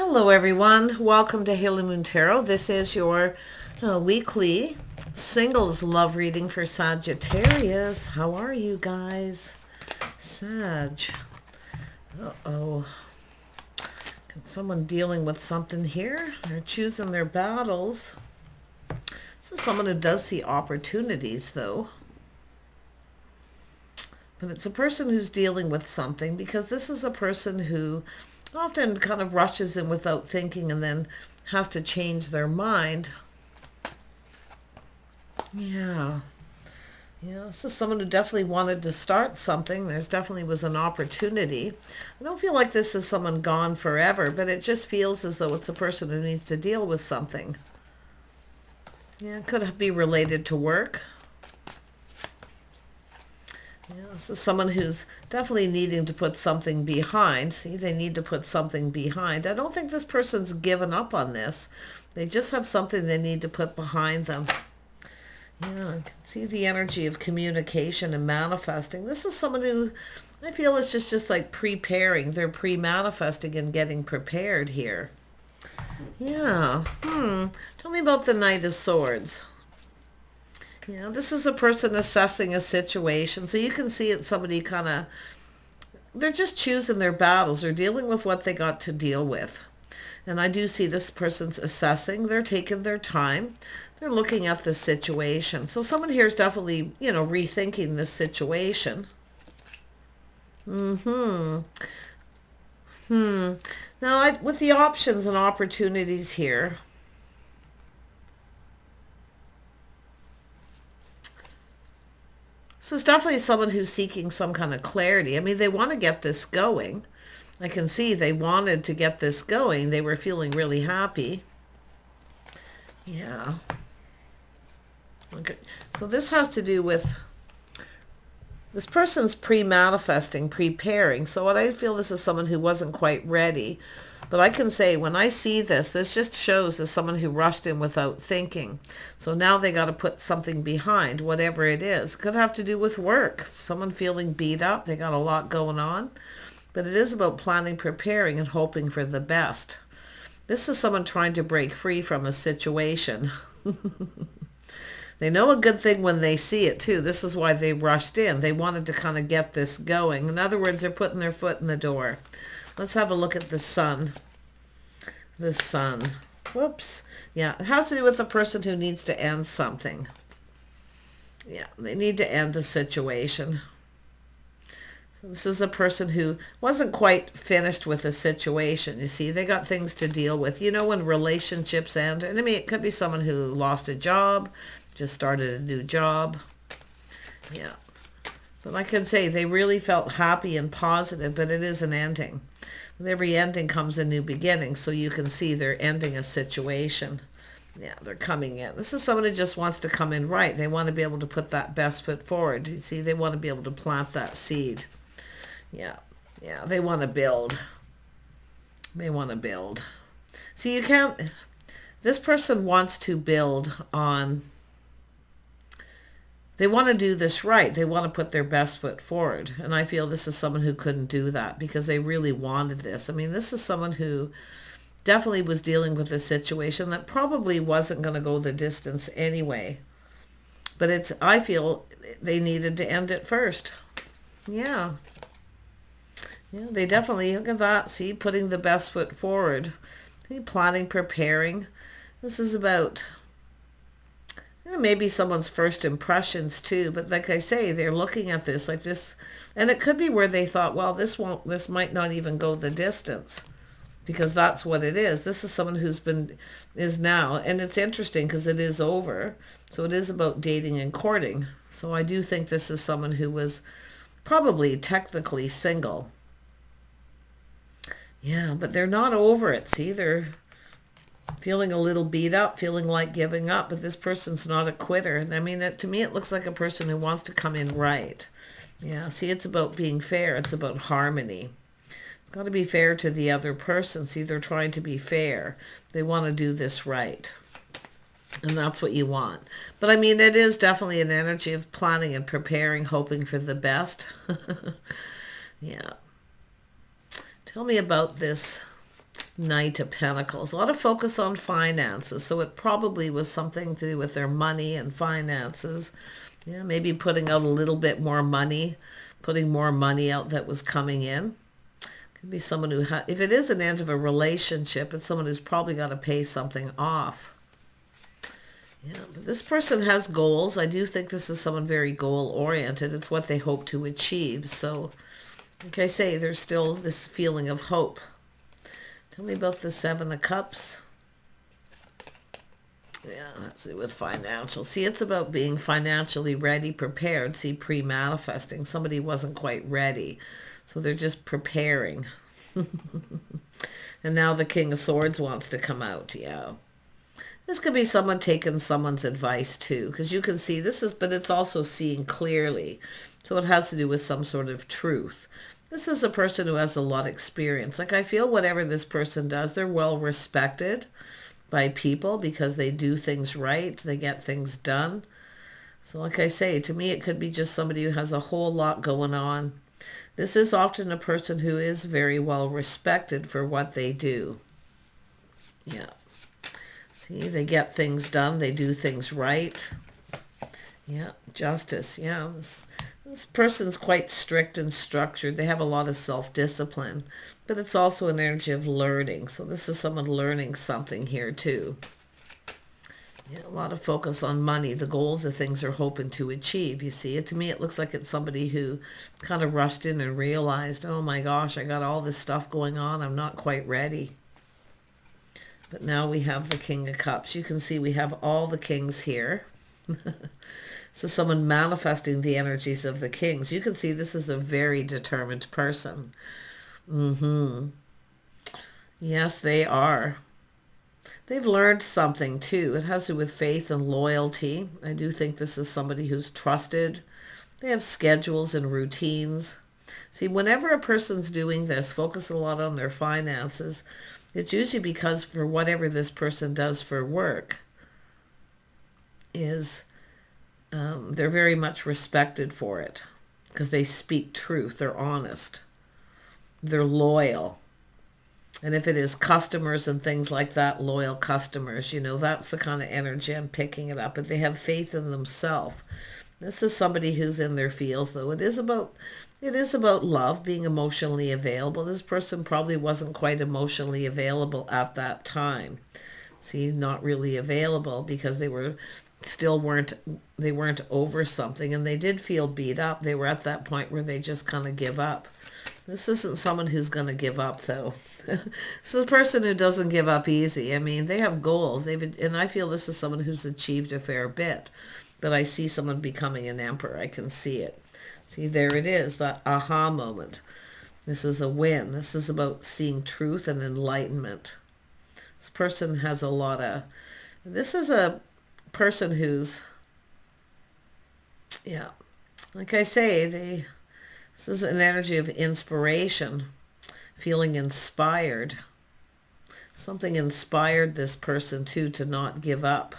Hello everyone, welcome to Halo Moon Tarot. This is your weekly singles love reading for Sagittarius. How are you guys? Sag. Uh-oh. Got someone dealing with something here. They're choosing their battles. This is someone who does see opportunities though. But it's a person who's dealing with something, because this is a person who often kind of rushes in without thinking and then has to change their mind. Yeah, this is someone who definitely wanted to start something. There's definitely was an opportunity. I don't feel like this is someone gone forever, but it just feels as though it's a person who needs to deal with something. Yeah, it could be related to work. Yeah, this is someone who's definitely needing to put something behind. See, they need to put something behind. I don't think this person's given up on this. They just have something they need to put behind them. Yeah, I can see the energy of communication and manifesting. This is someone who I feel is just like preparing. They're pre-manifesting and getting prepared here. Yeah. Tell me about the Knight of Swords. Yeah, this is a person assessing a situation. So you can see it's somebody kind of, they're just choosing their battles. They're dealing with what they got to deal with. And I do see this person's assessing. They're taking their time. They're looking at the situation. So someone here is definitely, rethinking this situation. Now, with the options and opportunities here, this is definitely someone who's seeking some kind of clarity. I mean, they want to get this going. I can see they wanted to get this going. They were feeling really happy. Yeah. Okay. So this has to do with this person's pre-manifesting, preparing. So what I feel, this is someone who wasn't quite ready. But I can say when I see this just shows as someone who rushed in without thinking. So now they got to put something behind, whatever it is. Could have to do with work. Someone feeling beat up. They got a lot going on. But it is about planning, preparing, and hoping for the best. This is someone trying to break free from a situation. They know a good thing when they see it too. This is why they rushed in. They wanted to kind of get this going. In other words, they're putting their foot in the door. Let's have a look at the sun. The sun. Whoops. Yeah, it has to do with a person who needs to end something. Yeah, they need to end a situation. So this is a person who wasn't quite finished with a situation. You see, they got things to deal with. You know, when relationships end, and I mean, it could be someone who lost a job, just started a new job. Yeah. But I can say they really felt happy and positive, but it is an ending. With every ending comes a new beginning, so you can see they're ending a situation. Yeah, they're coming in. This is someone who just wants to come in right. They want to be able to put that best foot forward. You see, they want to be able to plant that seed. Yeah, they want to build. They want to build. So you can't, this person wants to build on, they want to do this right. They want to put their best foot forward. And I feel this is someone who couldn't do that because they really wanted this. I mean, this is someone who definitely was dealing with a situation that probably wasn't going to go the distance anyway. But I feel they needed to end it first. Yeah. Yeah, they definitely, look at that, see, putting the best foot forward. See, planning, preparing. This is about, maybe someone's first impressions too, but like I say, they're looking at this like this, and it could be where they thought, well, this might not even go the distance, because that's what it is. This is someone is now, and it's interesting because it is over, so it is about dating and courting. So I do think this is someone who was probably technically single. Yeah, but they're not over it. See, they're feeling a little beat up, feeling like giving up, but this person's not a quitter. And I mean, to me, it looks like a person who wants to come in right. Yeah, see, it's about being fair. It's about harmony. It's got to be fair to the other person. See, they're trying to be fair. They want to do this right. And that's what you want. But I mean, it is definitely an energy of planning and preparing, hoping for the best. Yeah. Tell me about this Knight of Pentacles. A lot of focus on finances. So it probably was something to do with their money and finances. Yeah, maybe putting out a little bit more money, putting more money out that was coming in. Could be someone who, if it is an end of a relationship, it's someone who's probably got to pay something off. Yeah, but this person has goals. I do think this is someone very goal-oriented. It's what they hope to achieve. So, like I say, there's still this feeling of hope. Tell me about the Seven of Cups. Yeah, let's see, with financial. See, it's about being financially ready, prepared. See, pre-manifesting. Somebody wasn't quite ready. So they're just preparing. And now the King of Swords wants to come out. Yeah. This could be someone taking someone's advice too. Because you can see this is, but it's also seeing clearly. So it has to do with some sort of truth. This is a person who has a lot of experience. Like I feel whatever this person does, they're well respected by people because they do things right. They get things done. So like I say, to me, it could be just somebody who has a whole lot going on. This is often a person who is very well respected for what they do. Yeah. See, they get things done. They do things right. Yeah. Justice. Yeah. This person's quite strict and structured. They have a lot of self-discipline, but it's also an energy of learning. So this is someone learning something here too. Yeah, a lot of focus on money, the goals, the things they're hoping to achieve. You see it. To me, it looks like it's somebody who kind of rushed in and realized, oh my gosh, I got all this stuff going on. I'm not quite ready. But now we have the King of Cups. You can see we have all the kings here. So someone manifesting the energies of the kings. You can see this is a very determined person. Yes, they are. They've learned something too. It has to do with faith and loyalty. I do think this is somebody who's trusted. They have schedules and routines. See, whenever a person's doing this, focus a lot on their finances, it's usually because for whatever this person does for work is they're very much respected for it because they speak truth. They're honest. They're loyal. And if it is customers and things like that, loyal customers, you know, that's the kind of energy I'm picking it up. But they have faith in themselves. This is somebody who's in their feels, though. It is about love, being emotionally available. This person probably wasn't quite emotionally available at that time. See, not really available because they weren't over something, and they did feel beat up. They were at that point where they just kind of give up. This isn't someone who's going to give up, though. This is a person who doesn't give up easy. I mean, they have goals. And I feel this is someone who's achieved a fair bit. But I see someone becoming an emperor. I can see it. See, there it is, that aha moment. This is a win. This is about seeing truth and enlightenment. This person has a lot of... This is a person who's... Yeah. Like I say, this is an energy of inspiration. Feeling inspired. Something inspired this person, too, to not give up.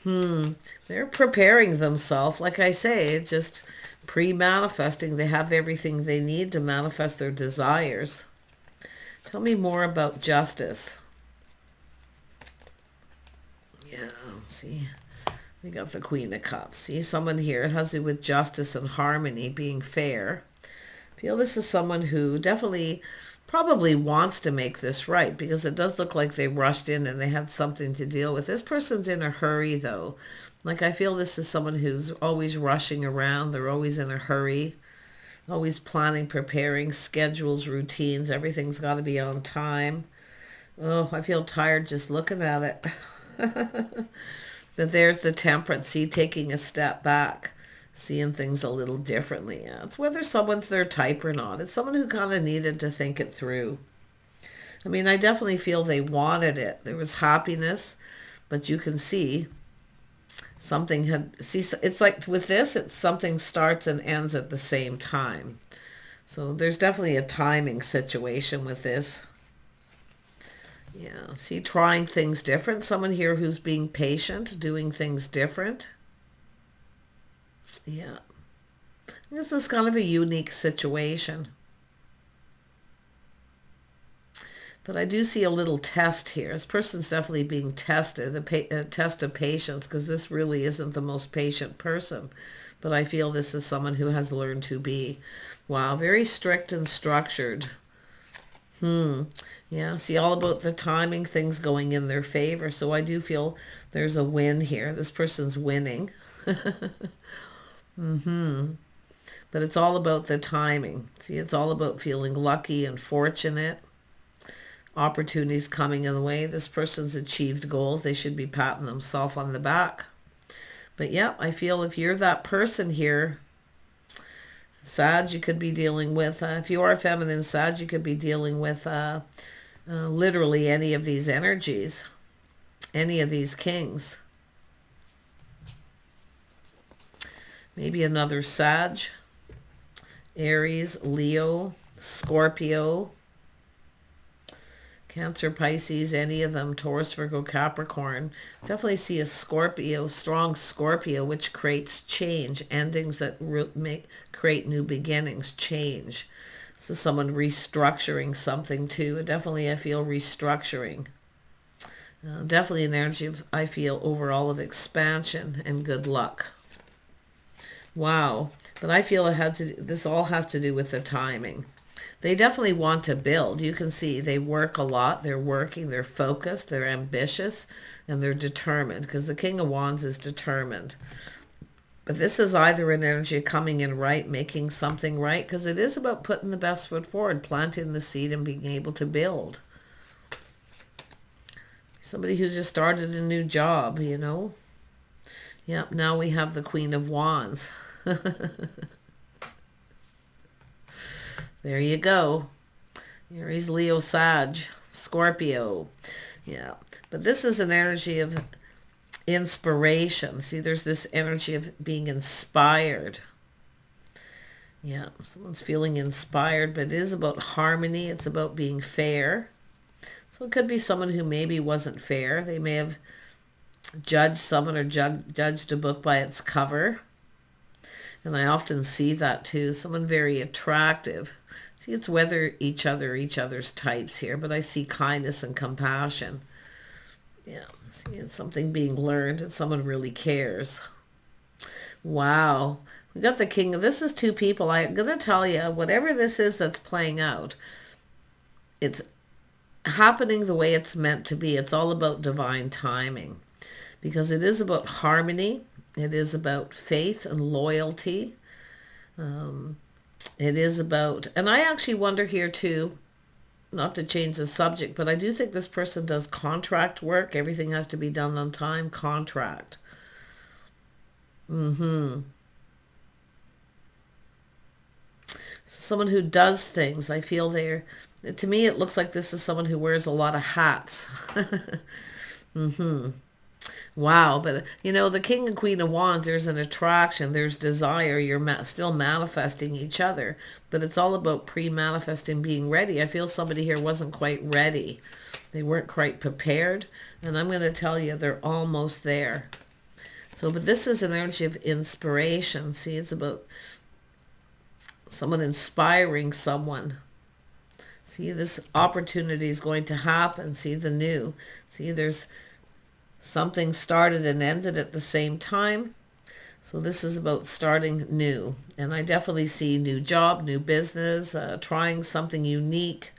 They're preparing themselves. Like I say, it's just pre-manifesting. They have everything they need to manifest their desires. Tell me more about justice. Yeah, see, we got the Queen of Cups. See, someone here, it has to do with justice and harmony, being fair. I feel this is someone who definitely probably wants to make this right, because it does look like they rushed in and they had something to deal with. This person's in a hurry, though. Like, I feel this is someone who's always rushing around. They're always in a hurry, always planning, preparing, schedules, routines. Everything's got to be on time. Oh, I feel tired just looking at it. But there's the Temperance. See, taking a step back, seeing things a little differently. Yeah, it's whether someone's their type or not. It's someone who kind of needed to think it through. I mean, I definitely feel they wanted it. There was happiness, but you can see something had... See, it's like with this, it's something starts and ends at the same time. So there's definitely a timing situation with this. Yeah, see, trying things different. Someone here who's being patient, doing things different. Yeah. This is kind of a unique situation. But I do see a little test here. This person's definitely being tested, a test of patience, because this really isn't the most patient person. But I feel this is someone who has learned to be. Wow, very strict and structured. Yeah, see, all about the timing, things going in their favor. So I do feel there's a win here. This person's winning. But it's all about the timing. See, it's all about feeling lucky and fortunate. Opportunities coming in the way. This person's achieved goals. They should be patting themselves on the back. But yeah, I feel if you're that person here, Sag, you could be dealing with, if you are a feminine Sag, you could be dealing with literally any of these energies, any of these kings. Maybe another Sag, Aries, Leo, Scorpio, Cancer, Pisces, any of them, Taurus, Virgo, Capricorn. Definitely see a Scorpio, strong Scorpio, which creates change, endings that create new beginnings, change. So someone restructuring something too. Definitely I feel restructuring. Definitely an energy of, I feel, overall of expansion and good luck. Wow. But I feel this all has to do with the timing. They definitely want to build. You can see they work a lot. They're working. They're focused. They're ambitious. And they're determined. Because the King of Wands is determined. But this is either an energy of coming in right, making something right. Because it is about putting the best foot forward. Planting the seed and being able to build. Somebody who's just started a new job, you know. Yep, now we have the Queen of Wands. There you go. Aries, Leo, Sag, Scorpio. Yeah. But this is an energy of inspiration. See, there's this energy of being inspired. Yeah. Someone's feeling inspired, but it is about harmony. It's about being fair. So it could be someone who maybe wasn't fair. They may have judged someone or judged a book by its cover. And I often see that too. Someone very attractive. See, it's whether each other's types here, but I see kindness and compassion. Yeah, see, it's something being learned and someone really cares. Wow. We got the King. This is two people. I'm going to tell you, whatever this is that's playing out, it's happening the way it's meant to be. It's all about divine timing. Because it is about harmony. It is about faith and loyalty. It is about, and I actually wonder here too, not to change the subject, but I do think this person does contract work. Everything has to be done on time. Contract. Someone who does things. I feel to me it looks like this is someone who wears a lot of hats. Wow, but you know, the King and Queen of Wands, there's an attraction, there's desire, you're still manifesting each other, but it's all about pre-manifesting, being ready. I feel somebody here wasn't quite ready. They weren't quite prepared, and I'm going to tell you they're almost there. So, but this is an energy of inspiration. See, it's about someone inspiring someone. See, this opportunity is going to happen. See, the new. See, there's something started and ended at the same time. So this is about starting new. And I definitely see new job, new business, trying something unique.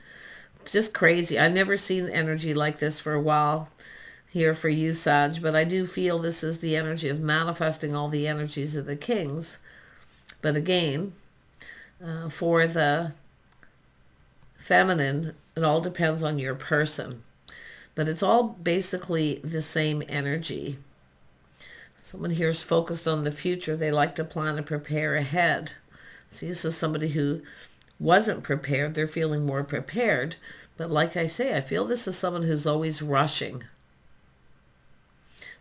Just crazy. I've never seen energy like this for a while here for you, Sag. But I do feel this is the energy of manifesting all the energies of the kings. But again, for the feminine, it all depends on your person. But it's all basically the same energy. Someone here is focused on the future. They like to plan and prepare ahead. See, this is somebody who wasn't prepared. They're feeling more prepared. But like I say, I feel this is someone who's always rushing.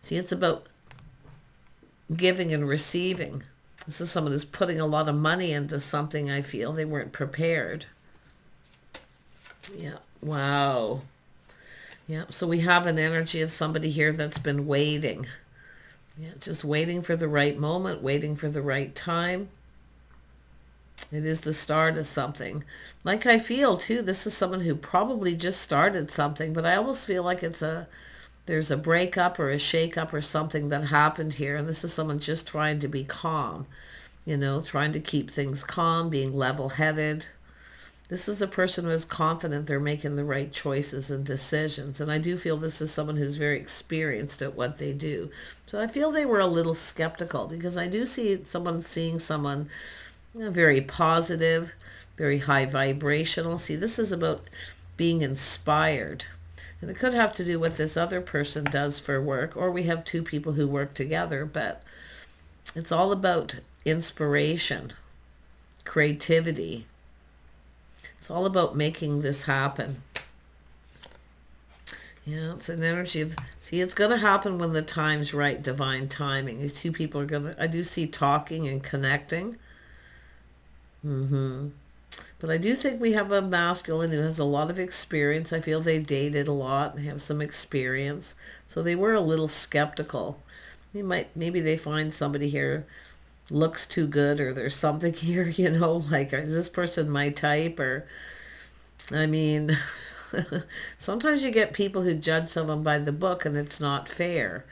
See, it's about giving and receiving. This is someone who's putting a lot of money into something, I feel. They weren't prepared. Yeah, wow. Yeah, so we have an energy of somebody here that's been waiting. Yeah, just waiting for the right moment, waiting for the right time. It is the start of something. Like I feel too, this is someone who probably just started something, but I almost feel like there's a breakup or a shake-up or something that happened here, and this is someone just trying to be calm, trying to keep things calm, being level-headed. This is a person who is confident they're making the right choices and decisions, and I do feel this is someone who's very experienced at what they do. So I feel they were a little skeptical, because I do see someone seeing someone very positive, very high vibrational. See, this is about being inspired. And it could have to do with this other person does for work, or we have two people who work together, but it's all about inspiration, creativity. It's all about making this happen. Yeah, it's an energy of, see, it's going to happen when the time's right, divine timing. These two people are going to, I do see talking and connecting. But I do think we have a masculine who has a lot of experience. I feel they've dated a lot and have some experience. So they were a little skeptical. Maybe they find somebody here looks too good, or there's something here, like, is this person my type? Or, I mean, sometimes you get people who judge someone by the book, and it's not fair.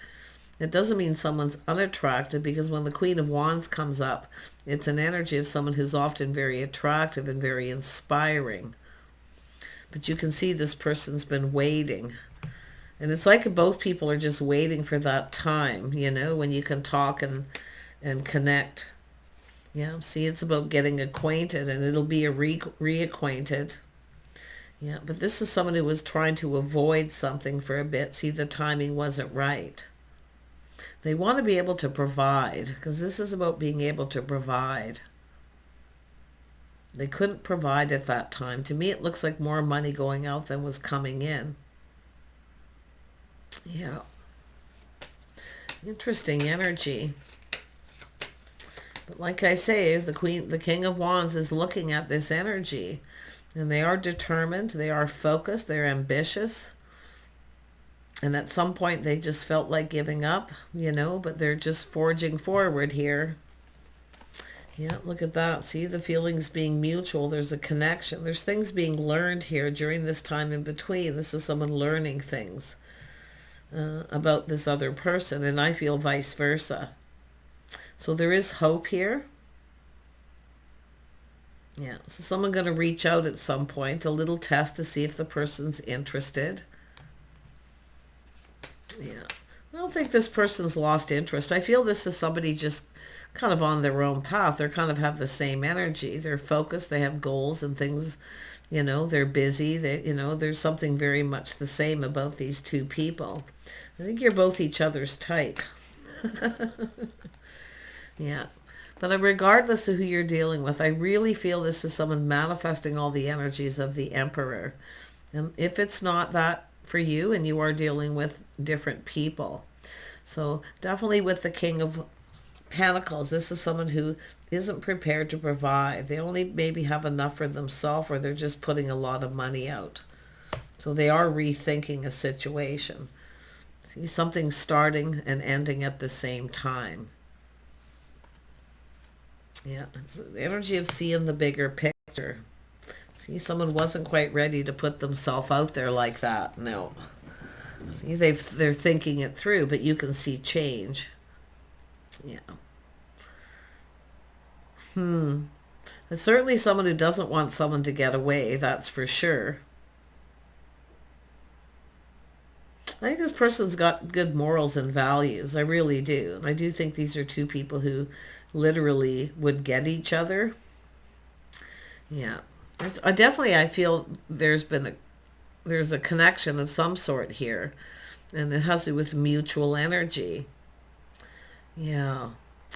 It doesn't mean someone's unattractive, because when the Queen of Wands comes up, it's an energy of someone who's often very attractive and very inspiring. But you can see this person's been waiting. And it's like both people are just waiting for that time, when you can talk and connect. Yeah, see, it's about getting acquainted, and it'll be a reacquainted. Yeah, but this is someone who was trying to avoid something for a bit. See, the timing wasn't right. They want to be able to provide, because this is about being able to provide. They couldn't provide at that time. To me, it looks like more money going out than was coming in. Yeah. Interesting energy. But like I say, the King of Wands is looking at this energy, and they are determined, they are focused, they're ambitious. And at some point they just felt like giving up, but they're just forging forward here. Yeah, look at that. See, the feelings being mutual. There's a connection. There's things being learned here during this time in between. This is someone learning things about this other person, and I feel vice versa. So there is hope here. Yeah, so someone going to reach out at some point, a little test to see if the person's interested. Yeah, I don't think this person's lost interest. I feel this is somebody just kind of on their own path. They're kind of have the same energy. They're focused. They have goals and things, they're busy. There's something very much the same about these two people. I think you're both each other's type. Yeah. But regardless of who you're dealing with, I really feel this is someone manifesting all the energies of the Emperor. And if it's not that for you, and you are dealing with different people. So definitely with the King of Pentacles, this is someone who isn't prepared to provide. They only maybe have enough for themselves, or they're just putting a lot of money out. So they are rethinking a situation. See, something starting and ending at the same time. Yeah, it's the energy of seeing the bigger picture. See, someone wasn't quite ready to put themselves out there like that. No. See, they're thinking it through, but you can see change. Yeah. It's certainly someone who doesn't want someone to get away, that's for sure. I think this person's got good morals and values. I really do. And I do think these are two people who literally would get each other. Yeah. I feel there's a connection of some sort here, and it has to do with mutual energy. Yeah.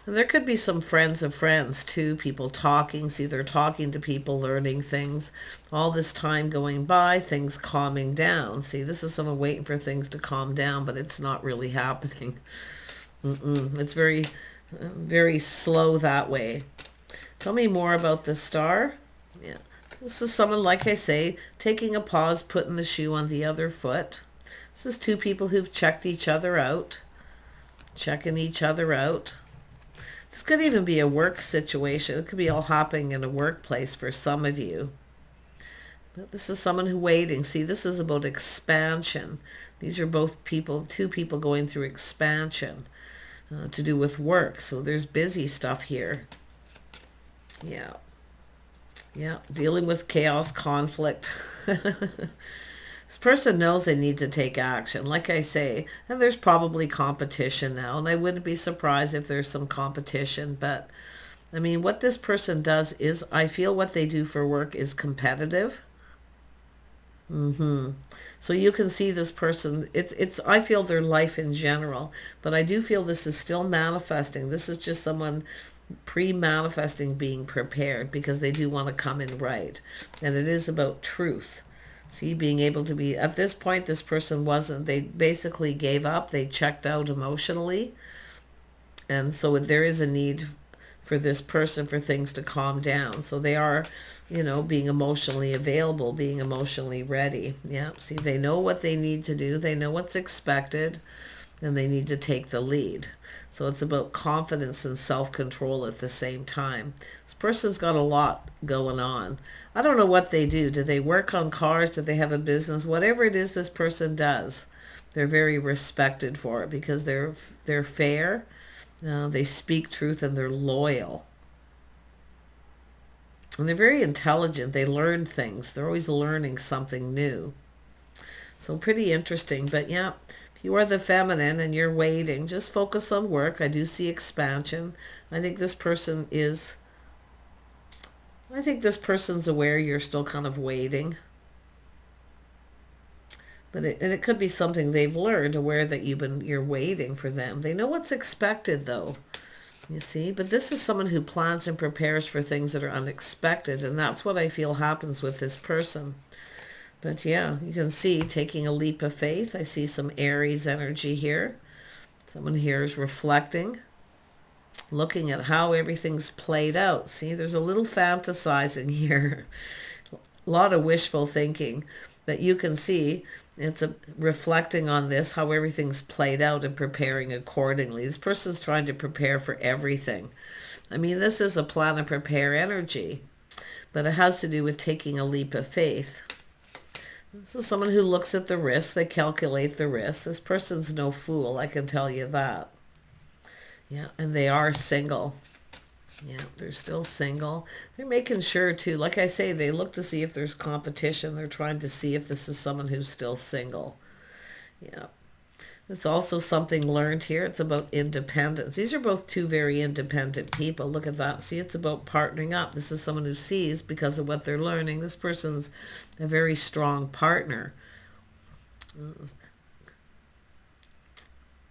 And there could be some friends of friends too, people talking. See, they're talking to people, learning things. All this time going by, things calming down. See, this is someone waiting for things to calm down, but it's not really happening. It's very, very slow that way. Tell me more about the Star. Yeah. This is someone, like I say, taking a pause, putting the shoe on the other foot. This is two people who've checked each other out, checking each other out. This could even be a work situation. It could be all happening in a workplace for some of you. But this is someone who's waiting. See, this is about expansion. These are both people, two people going through expansion to do with work. So there's busy stuff here. Yeah. Yeah, dealing with chaos, conflict. This person knows they need to take action, like I say, and there's probably competition now, and I wouldn't be surprised if there's some competition, but I mean, what this person does is, I feel what they do for work is competitive. So you can see this person, it's I feel their life in general, but I do feel this is still manifesting. This is just someone pre-manifesting, being prepared, because they do want to come in right, and it is about truth. See, being able to be, at this point, this person wasn't, they basically gave up, they checked out emotionally, and so there is a need for this person for things to calm down. So they are, you know, being emotionally available, being emotionally ready. Yeah, see, they know what they need to do, they know what's expected, and they need to take the lead. So it's about confidence and self-control at the same time. This person's got a lot going on. I don't know what they do. Do they work on cars? Do they have a business? Whatever it is this person does, they're very respected for it, because they're fair, they speak truth, and they're loyal. And they're very intelligent. They learn things. They're always learning something new. So pretty interesting. But yeah, if you are the feminine and you're waiting, just focus on work. I do see expansion. I think this person is, I think this person's aware you're still kind of waiting. But it could be something they've learned, aware that you're waiting for them. They know what's expected, though. You see? But this is someone who plans and prepares for things that are unexpected, and that's what I feel happens with this person. But yeah, you can see taking a leap of faith. I see some Aries energy here. Someone here is reflecting, looking at how everything's played out. See, there's a little fantasizing here. A lot of wishful thinking that you can see. It's reflecting on this, how everything's played out, and preparing accordingly. This person's trying to prepare for everything. I mean, this is a plan and prepare energy, but it has to do with taking a leap of faith. This is someone who looks at the risks. They calculate the risks. This person's no fool, I can tell you that. Yeah, and they are single. Yeah, they're still single. They're making sure too, like I say, they look to see if there's competition. They're trying to see if this is someone who's still single. Yeah. It's also something learned here. It's about independence. These are both two very independent people. Look at that. See, it's about partnering up. This is someone who sees, because of what they're learning, this person's a very strong partner.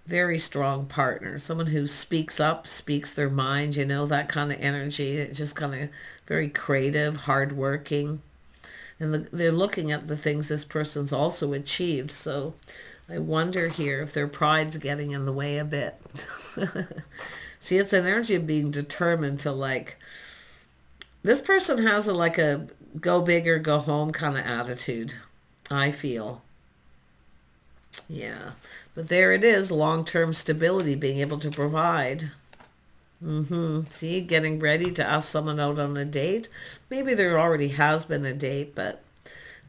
Very strong partner. Someone who speaks up, speaks their mind, you know, that kind of energy. It's just kind of very creative, hardworking. And they're looking at the things this person's also achieved. So I wonder here if their pride's getting in the way a bit. See, it's an energy of being determined to, like, this person has a go big or go home kind of attitude, I feel. Yeah, but there it is, long-term stability, being able to provide. See, getting ready to ask someone out on a date. Maybe there already has been a date, but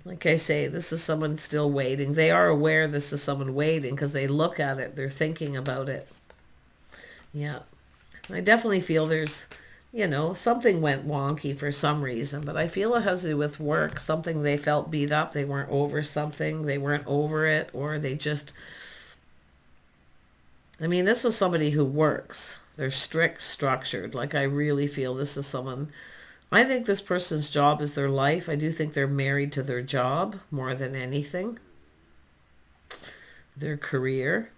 like I say, this is someone still waiting. They are aware this is someone waiting because they look at it. They're thinking about it. Yeah, I definitely feel there's, you know, something went wonky for some reason, but I feel it has to do with work. Something they felt beat up. They weren't over something. They weren't over it, or they just, I mean, this is somebody who works. They're strict, structured. Like, I really feel this is someone, I think this person's job is their life. I do think they're married to their job more than anything. Their career.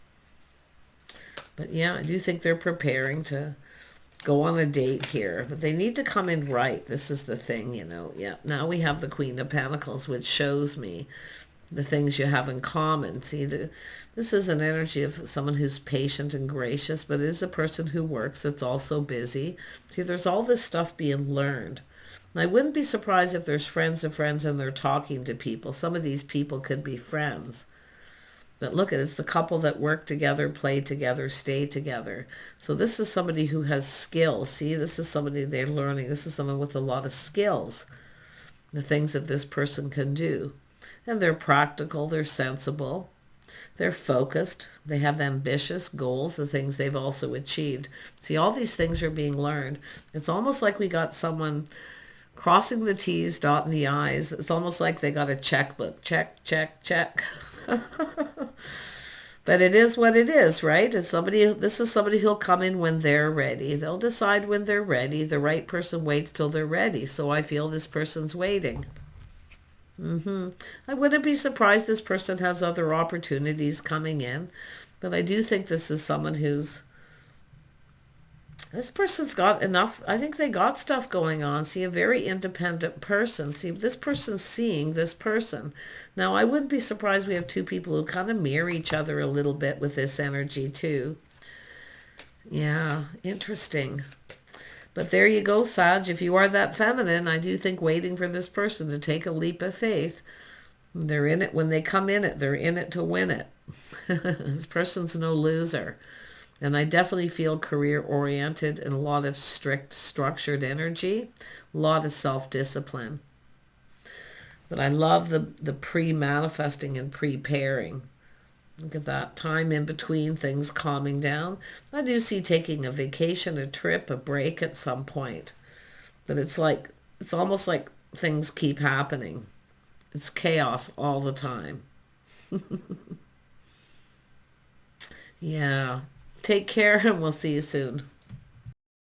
But yeah, I do think they're preparing to go on a date here, but they need to come in right. This is the thing, you know. Yeah, now we have the Queen of Pentacles, which shows me the things you have in common. See, this is an energy of someone who's patient and gracious, but it is a person who works. It's also busy. See, there's all this stuff being learned. And I wouldn't be surprised if there's friends of friends and they're talking to people. Some of these people could be friends. But look at it, it's the couple that work together, play together, stay together. So this is somebody who has skills. See, this is somebody they're learning. This is someone with a lot of skills, the things that this person can do. And they're practical, they're sensible, they're focused, they have ambitious goals, the things they've also achieved. See, all these things are being learned. It's almost like we got someone crossing the T's, dotting the I's. It's almost like they got a checkbook. Check, check, check. But it is what it is, right? It's somebody. This is somebody who'll come in when they're ready. They'll decide when they're ready. The right person waits till they're ready. So I feel this person's waiting. I wouldn't be surprised this person has other opportunities coming in. But I do think this is someone who's... This person's got enough. I think they got stuff going on. See, a very independent person. See, this person's seeing this person. Now, I wouldn't be surprised we have two people who kind of mirror each other a little bit with this energy too. Yeah, interesting. But there you go, Sag. If you are that feminine, I do think waiting for this person to take a leap of faith. They're in it when they come in it. They're in it to win it. This person's no loser. And I definitely feel career-oriented and a lot of strict, structured energy, a lot of self-discipline. But I love the pre-manifesting and preparing. Look at that. Time in between things calming down. I do see taking a vacation, a trip, a break at some point. But it's almost like things keep happening. It's chaos all the time. Yeah. Take care, and we'll see you soon.